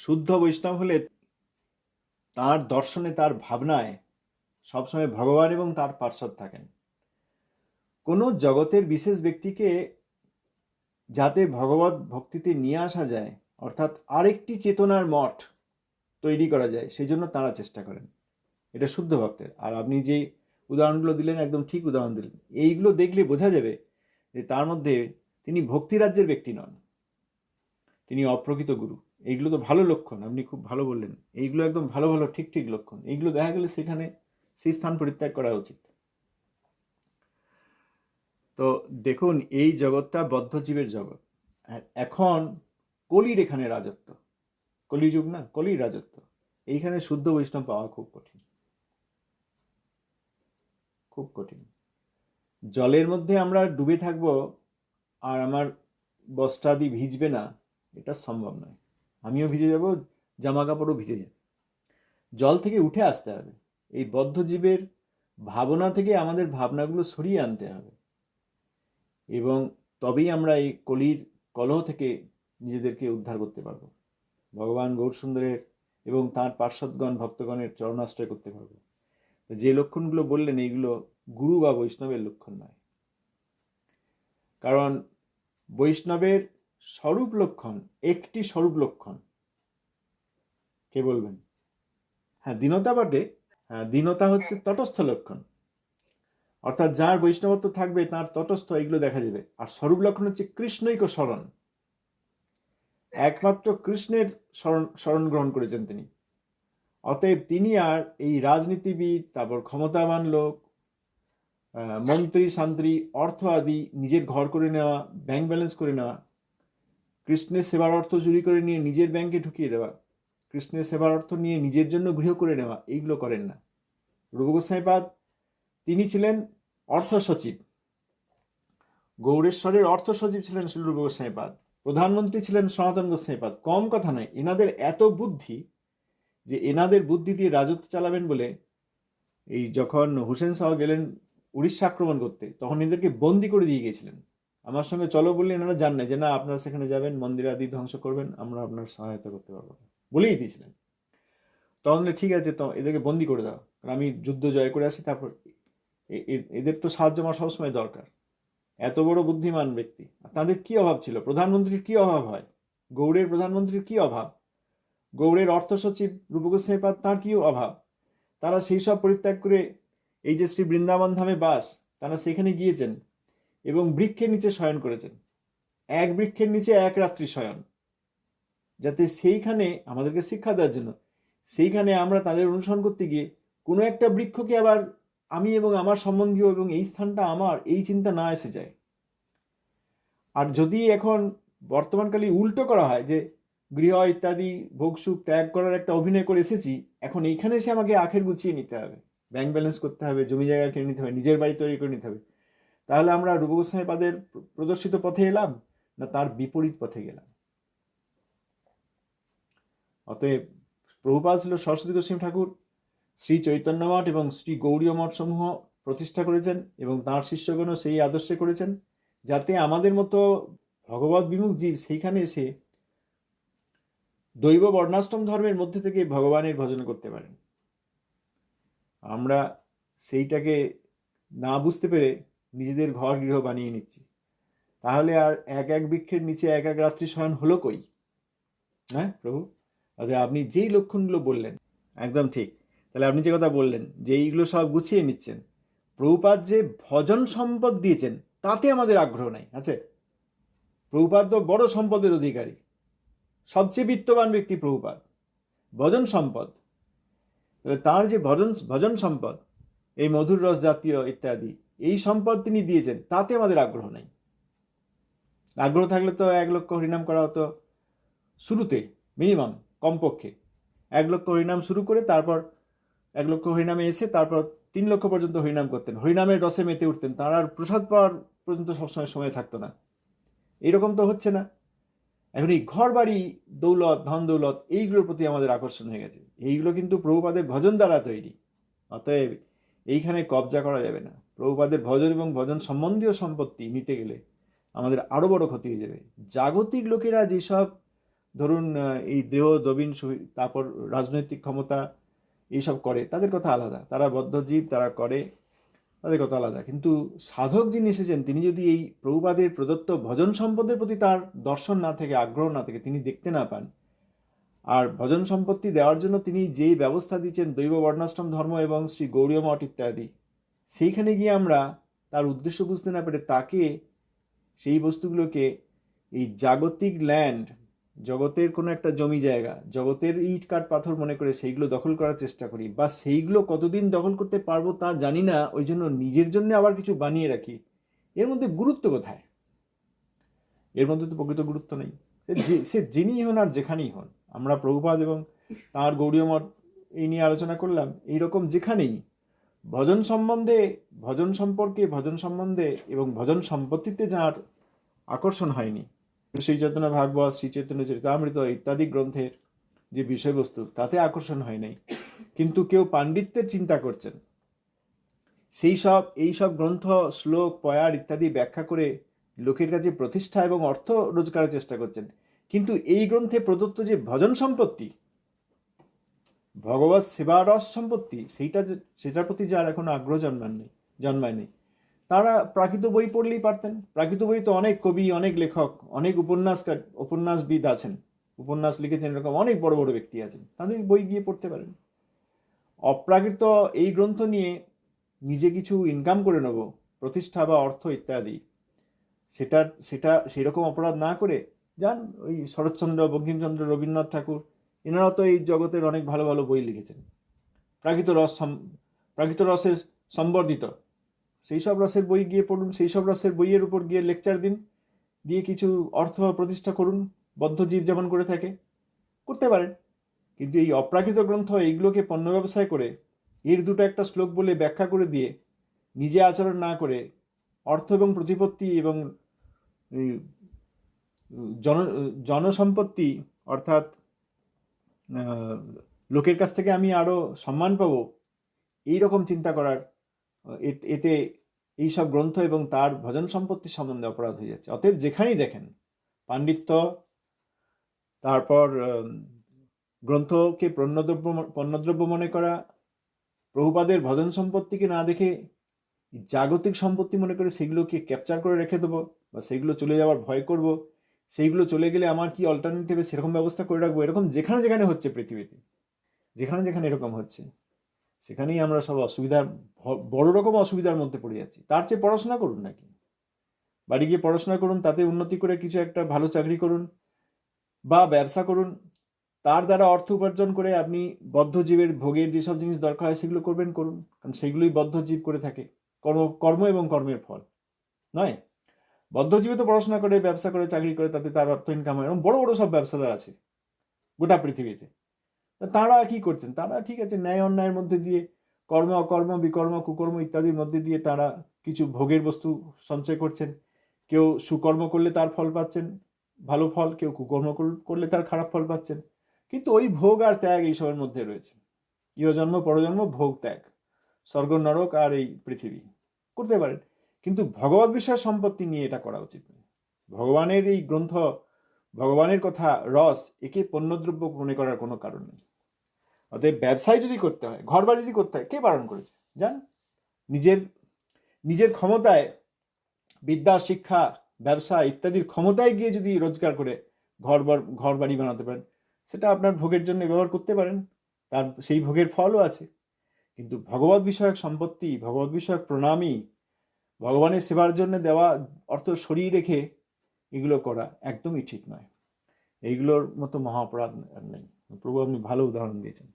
শুদ্ধ বৈষ্ণব হলে তার দর্শনে, তার ভাবনায় সবসময় ভগবান এবং তার পার্শ্বদ থাকেন। কোনো জগতের বিশেষ ব্যক্তিকে যাতে ভগবত ভক্তিতে নিয়ে আসা যায়, অর্থাৎ আরেকটি চেতনার মঠ তৈরি করা যায়, সেই জন্য তারা চেষ্টা করেন। এটা শুদ্ধ ভক্তের। আর আপনি যে উদাহরণগুলো দিলেন একদম ঠিক উদাহরণ দিলেন। এইগুলো দেখলে বোঝা যাবে যে তার মধ্যে তিনি ভক্তিরাজ্যের ব্যক্তি নন, তিনি অপ্রকৃত গুরু। এইগুলো তো ভালো লক্ষণ, আপনি খুব ভালো বললেন। এইগুলো একদম ভালো ভালো ঠিক ঠিক লক্ষণ। এইগুলো দেখা গেলে সেখানে সেই স্থান পরিত্যাগ করা উচিত। তো দেখুন, এই জগৎটা বদ্ধজীবের জগৎ। আর এখন কলির এখানে রাজত্ব, কলিযুগ না, কলির রাজত্ব। এইখানে শুদ্ধ বৈষ্ণব পাওয়া খুব কঠিন, খুব কঠিন। জলের মধ্যে আমরা ডুবে থাকবো আর আমার বস্ত্রাদি ভিজবে না, এটা সম্ভব নয়। আমিও ভিজে যাব, জামা কাপড়ও ভিজে যাবে। জল থেকে উঠে আসতে হবে। এই বদ্ধজীবের ভাবনা থেকে আমাদের ভাবনাগুলো সরিয়ে আনতে হবে, এবং তবেই আমরা এই কলির কলহ থেকে নিজেদেরকে উদ্ধার করতে পারবো, ভগবান গৌরসুন্দরের এবং তাঁর পার্শ্বদগণ ভক্তগণের চরণাশ্রয় করতে পারবো। যে লক্ষণগুলো বললেন, এইগুলো গুরু বা বৈষ্ণবের লক্ষণ নয়। কারণ বৈষ্ণবের স্বরূপ লক্ষণ, একটি স্বরূপ লক্ষণ, কে বলবেন? হ্যাঁ, দীনতা বটে। হ্যাঁ, দীনতা হচ্ছে তটস্থ লক্ষণ, অর্থাৎ যার বৈষ্ণবত্ব থাকবে তার তটস্থ এগুলো দেখা যাবে। আর স্বরূপ লক্ষণ হচ্ছে কৃষ্ণৈক শরণ, একমাত্র কৃষ্ণের শরণ গ্রহণ করেছেন তিনি। অতএব তিনি আর এই রাজনীতিবিদ, তারপর ক্ষমতাবান লোক, মন্ত্রী শান্ত্রী, অর্থ আদি নিজের ঘর করে নেওয়া, ব্যাংক ব্যালেন্স করে নেওয়া, কৃষ্ণের সেবার অর্থ চুরি করে নিয়ে নিজের ব্যাংকে ঢুকিয়ে দেওয়া, কৃষ্ণের সেবার অর্থ নিয়ে নিজের জন্য গৃহ করে নেওয়া, এইগুলো করেন না। রূপ গোস্বামীপাদ তিনি ছিলেন অর্থ সচিব, গৌড়েশ্বরের অর্থ সচিব ছিলেন শ্রী রূপ গোস্বামীপাদ, প্রধানমন্ত্রী ছিলেন সনাতন গোস্বামীপাদ। কম কথা নয়, এনাদের এত বুদ্ধি যে এনাদের বুদ্ধি দিয়ে রাজত্ব চালাবেন বলে এই যখন হুসেন শাহ গেলেন উড়িষ্যা আক্রমণ করতে, তখন এদেরকে বন্দি করে দিয়ে গিয়েছিলেন। আমার সঙ্গে চলো বললে এনারা জান না যে না, আপনারা সেখানে যাবেন, মন্দির আদি ধ্বংস করবেন, আমরা আপনার সহায়তা করতে পারবো, বলেই দিয়েছিলেন। তখন ঠিক আছে, তো এদেরকে বন্দি করে দাও, কারণ আমি যুদ্ধ জয় করে আসি, তারপর এদের তো সাহায্য আমার সবসময় দরকার। এত বড় বুদ্ধিমান ব্যক্তি, তাদের কি অভাব ছিল? প্রধানমন্ত্রীর কি অভাব হয়? গৌড়ের প্রধানমন্ত্রীর কি অভাব? গৌড়ের অর্থ সচিব রূপ গোস্বামীপাদ, তাঁর কি অভাব? তারা সেই সব পরিত্যাগ করে এই যে শ্রী বৃন্দাবন ধামে বাস, তারা সেখানে গিয়েছেন এবং বৃক্ষের নিচে শয়ন করেছেন। এক বৃক্ষের নিচে এক রাত্রি শয়ন, যাতে সেইখানে আমাদেরকে শিক্ষা দেওয়ার জন্য, সেইখানে আমরা তাদের অনুসরণ করতে গিয়ে কোনো একটা বৃক্ষকে আবার আমি এবং আমার সম্বন্ধীয় এবং এই স্থানটা আমার, এই চিন্তা না এসে যায়। আর যদি এখন বর্তমানকালে উল্টো করা হয় যে গৃহ ইত্যাদি ভোগসুখ ত্যাগ করার একটা অভিনয় করে এসেছি, এখন এইখানে এসে আমাকে আখের গুছিয়ে নিতে হবে, ব্যাংক ব্যালেন্স করতে হবে, জমি জায়গা কিনে নিতে হবে, নিজের বাড়ি তৈরি করে নিতে হবে, তাহলে আমরা রূপ গোস্বামীপাদের প্রদর্শিত পথে এলাম না তার বিপরীত পথে গেলাম? অতএব প্রভুপাদ ছিল সরস্বতী গোস্বামী ঠাকুর শ্রী চৈতন্য মঠ এবং শ্রী গৌড়ীয় মঠ সমূহ প্রতিষ্ঠা করেছেন, এবং তাঁর শিষ্যগণও সেই আদর্শে করেছেন, যাতে আমাদের মতো ভগবত বিমুখ জীব সেইখানে এসে দৈব বর্ণাশ্রম ধর্মের মধ্যে থেকে ভগবানের ভজন করতে পারেন। আমরা সেইটাকে না বুঝতে পেরে নিজেদের ঘর গৃহ বানিয়ে নিচ্ছি। তাহলে আর এক এক বৃক্ষের নিচে এক এক রাত্রি শয়ন হলো কই? হ্যাঁ প্রভু, অর্থাৎ আপনি যেই লক্ষণগুলো বললেন একদম ঠিক। তাহলে আপনি যে কথা বললেন যে এইগুলো সব গুছিয়ে নিচ্ছেন, প্রভুপাদ যে ভজন সম্পদ দিয়েছেন তাতে আমাদের আগ্রহ নাই। আচ্ছা, প্রভুপাদ তো বড় সম্পদের অধিকারী, সবচেয়ে বিত্তবান ব্যক্তি প্রভুপাদ, ভজন সম্পদ। তাহলে তার যে ভজন সম্পদ, এই মধুর রস জাতীয় ইত্যাদি এই সম্পদ তিনি দিয়েছেন, তাতে আমাদের আগ্রহ নাই। আগ্রহ থাকলে তো 1 লক্ষ হরিনাম করা হতো শুরুতে, মিনিমাম কমপক্ষে 1 লক্ষ হরিনাম শুরু করে তারপর 1 লক্ষ হরিনামে এসে তারপর 3 লক্ষ পর্যন্ত হরিনাম করতেন, হরিনামের রসে মেতে উঠতেন, তার আর প্রসাদ পাওয়ার পর্যন্ত সবসময় সময় থাকতো না। এইরকম তো হচ্ছে না। এখন এই ঘর বাড়ি দৌলত ধন দৌলত এইগুলোর প্রতি আমাদের আকর্ষণ হয়ে গেছে। এইগুলো কিন্তু প্রভুপাদের ভজন দ্বারা তৈরি। অতএব এইখানে কবজা করা যাবে না। প্রভুপাদের ভজন এবং ভজন সম্বন্ধীয় সম্পত্তি নিতে গেলে আমাদের আরো বড় ক্ষতি হয়ে যাবে। জাগতিক লোকেরা যেসব ধরুন এই দেহ দবিন তারপর রাজনৈতিক ক্ষমতা এইসব করে, তাদের কথা আলাদা, তারা বদ্ধজীব, তারা করে, তাদের কথা আলাদা। কিন্তু সাধক যিনি এসেছেন, তিনি যদি এই প্রভুপাদের প্রদত্ত ভজন সম্পদের প্রতি তার দর্শন না থেকে, আগ্রহ না থেকে, তিনি দেখতে না পান, আর ভজন সম্পত্তি দেওয়ার জন্য তিনি যেই ব্যবস্থা দিচ্ছেন, দৈব বর্ণাশ্রম ধর্ম এবং শ্রী গৌড়ীয় মঠ ইত্যাদি, সেইখানে গিয়ে আমরা তার উদ্দেশ্য বুঝতে না পেরে তাকে, সেই বস্তুগুলোকে এই জাগতিক ল্যান্ড, জগতের কোনো একটা জমি জায়গা, জগতের ইট কাঠ পাথর মনে করে সেইগুলো দখল করার চেষ্টা করি, বা সেইগুলো কতদিন দখল করতে পারবো তা জানি না, ওই জন্য নিজের জন্য আবার কিছু বানিয়ে রাখি। এর মধ্যে গুরুত্ব কোথায়? এর মধ্যে তো প্রকৃত গুরুত্ব নেই। সে যিনিই হন আর যেখানেই হন, আমরা প্রভুপাদ এবং তাঁর গৌড়ীয় মঠ এই নিয়ে আলোচনা করলাম, এইরকম যেখানেই ভজন সম্বন্ধে, ভজন সম্পর্কে, ভজন সম্বন্ধে এবং ভজন সম্পত্তিতে যার আকর্ষণ হয়নি, শ্রী চৈতন্য ভাগবত, শ্রী চৈতন্য চরিতামৃত ইত্যাদি গ্রন্থের যে বিষয়বস্তু, তাতে আকর্ষণ হয় নাই, কিন্তু কেউ পাণ্ডিত্যের চিন্তা করছেন, এইসব গ্রন্থ, শ্লোক, পয়ার ইত্যাদি ব্যাখ্যা করে লোকের কাছে প্রতিষ্ঠা এবং অর্থ রোজগারের চেষ্টা করছেন। কিন্তু এই গ্রন্থে প্রদত্ত যে ভজন সম্পত্তি, ভগবত সেবারস সম্পত্তি, সেটার প্রতি যার এখনো আগ্রহ জন্মায়নি, তারা প্রাকৃত বই পড়লেই পারতেন। প্রাকৃত বই তো অনেক কবি, অনেক লেখক, অনেক উপন্যাসবিদ আছেন, উপন্যাস লিখেছেন, এরকম অনেক বড় বড় ব্যক্তি আছেন, তাদের বই গিয়ে পড়তে পারেন। অপ্রাকৃত এই গ্রন্থ নিয়ে নিজে কিছু ইনকাম করে নেব, প্রতিষ্ঠা বা অর্থ ইত্যাদি, সেটা সেরকম অপরাধ না করে যান ওই শরৎচন্দ্র, বঙ্কিমচন্দ্র, রবীন্দ্রনাথ ঠাকুর, এনারা তো এই জগতের অনেক ভালো ভালো বই লিখেছেন, প্রাকৃত রসে সম্বর্ধিত সেই সব রসের বই গিয়ে পড়ুন, সেই সব রসের বইয়ের উপর গিয়ে লেকচার দিন, দিয়ে কিছু অর্থ প্রতিষ্ঠা করুন, বদ্ধজীব যেমন করে থাকে, করতে পারেন। কিন্তু এই অপ্রাকৃত গ্রন্থ এইগুলোকে পণ্য ব্যবসায় করে, এর দুটো একটা শ্লোক বলে ব্যাখ্যা করে দিয়ে নিজে আচরণ না করে অর্থ এবং প্রতিপত্তি এবং জনসম্পত্তি, অর্থাৎ লোকের কাছ থেকে আমি আরো সম্মান পাবো, এইরকম চিন্তা করার, এতে এইসব গ্রন্থ এবং তার ভজন সম্পত্তি সম্বন্ধে অপরাধ হয়ে যাচ্ছে। অতএব যেখানেই দেখেন পাণ্ডিত্য, তারপর গ্রন্থকে পণ্যদ্রব্য মনে করা, প্রভুপাদের ভজন সম্পত্তিকে না দেখে জাগতিক সম্পত্তি মনে করে সেগুলোকে ক্যাপচার করে রেখে দেবো, বা সেগুলো চলে যাওয়ার ভয় করব, সেইগুলো চলে গেলে আমার কি অল্টারনেটিভে সেরকম ব্যবস্থা করে রাখবো, এরকম যেখানে যেখানে হচ্ছে পৃথিবীতে, যেখানে যেখানে এরকম হচ্ছে, সেখানেই আমরা সব বড় রকম অসুবিধার মধ্যে পড়ে যাচ্ছি। তার চেয়ে পড়াশোনা করুন নাকি, বাড়ি গিয়ে পড়াশোনা করুন, তাতে উন্নতি করে কিছু একটা ভালো চাকরি করুন বা ব্যবসা করুন, তার দ্বারা অর্থ উপার্জন করে আপনি বদ্ধজীবের ভোগের যেসব জিনিস দরকার হয় সেগুলো করুন, কারণ সেগুলোই বদ্ধজীব করে থাকে, কর্ম এবং কর্মের ফল নয়। বদ্ধজীবে তো পড়াশোনা করে, ব্যবসা করে, চাকরি করে, তাতে তার অর্থ ইনকাম হয়, এবং বড় বড় সব ব্যবসাদার আছে গোটা পৃথিবীতে। তারা কি করছেন? তারা ঠিক আছে, ন্যায় অন্যায়ের মধ্যে দিয়ে, কর্ম অকর্ম, বিকর্ম, কুকর্ম ইত্যাদির মধ্যে দিয়ে তারা কিছু ভোগের বস্তু সঞ্চয় করছেন। কেউ সুকর্ম করলে তার ফল পাচ্ছেন, ভালো ফল, কেউ কুকর্ম করলে তার খারাপ ফল পাচ্ছেন। কিন্তু ওই ভোগ আর ত্যাগ এইসবের মধ্যে রয়েছে, ইহজন্ম পরজন্ম ভোগ ত্যাগ, স্বর্গ নরক আর এই পৃথিবী করতে পারেন, কিন্তু ভগবত বিষয় সম্পত্তি নিয়ে এটা করা উচিত নয়। ভগবানের এই গ্রন্থ, ভগবানের কথা, রস, একে পণ্যদ্রব্য মনে করার কোনো কারণ নেই। অতএব ব্যবসায় যদি করতে হয়, ঘর বাড়ি যদি করতে হয়, কে বারণ করেছে? যান, নিজের ক্ষমতায়, বিদ্যা, শিক্ষা, ব্যবসা ইত্যাদির ক্ষমতায় গিয়ে যদি রোজগার করে ঘর বাড়ি বানাতে পারেন, সেটা আপনার ভোগের জন্য ব্যবহার করতে পারেন, তার সেই ভোগের ফলও আছে। কিন্তু ভগবত বিষয়ক সম্পত্তি, ভগবত বিষয়ক প্রণামী, ভগবানের সেবার জন্য দেওয়া অর্থ সরিয়ে রেখে এগুলো করা একদমই ঠিক নয়। এইগুলোর মতো মহা অপরাধ আর নেই। প্রভু আপনি ভালো উদাহরণ দিয়েছেন।